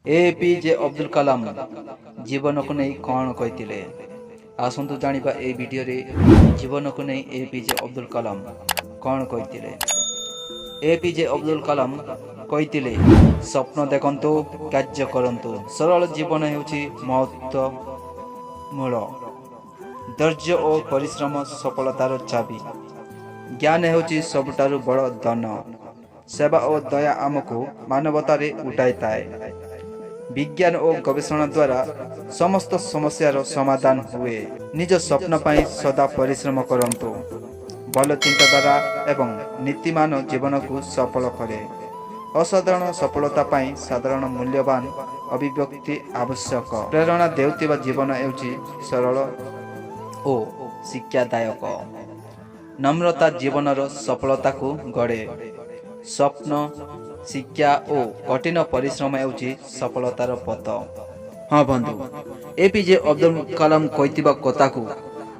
APJ Abdul Kalam जीवन को नहीं कौन कहते आसतु जाना ए वीडियो रे जीवन को नहीं एपीजे अब्दुल कलाम कौन कहते। एपीजे अब्दुल कलाम कहते स्वप्न देखंतु कार्य करंतु सरल जीवन हेउछि महत्व मूल धैर्य और परिश्रम सफलतार चाबी ज्ञान हेउछि सबुठारु बड़ धन सेवा और दया आमको मानवतार उठाई थाए विज्ञान और गवेषणा द्वारा समस्त समस्यार समाधान हुए। निज स्वप्न पाई सदा परिश्रम करंतु भल चिंताधारा एवं नीतिमान जीवन को सफल करे। असाधारण सफलता पाई साधारण मूल्यवान अभिव्यक्ति आवश्यक। प्रेरणा देउतिबा जीवन हेउछि सरल ओ शिक्षादायक। नम्रता जीवनर सफलता को गढ़े। स्वप्न शिक्षा और कठिन परिश्रम हेउछि सफलतार पथ। हाँ बंधु, एपीजे अब्दुल कलाम कहतिबा कथा को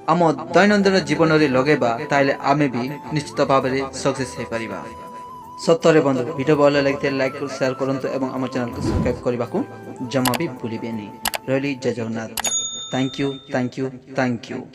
आम दैनंदिन जीवन में लगेबा ताइले आमे भी निश्चित भाव में सक्सेस हो पारिबा। सत्तरे बंधु वीडियो भल लगे लाइक शेयर करंतु एवं आम चैनल को सब्सक्राइब करने को जमा भी भूलिबेनी। रही जय Jagannath. Thank you thank you thank you.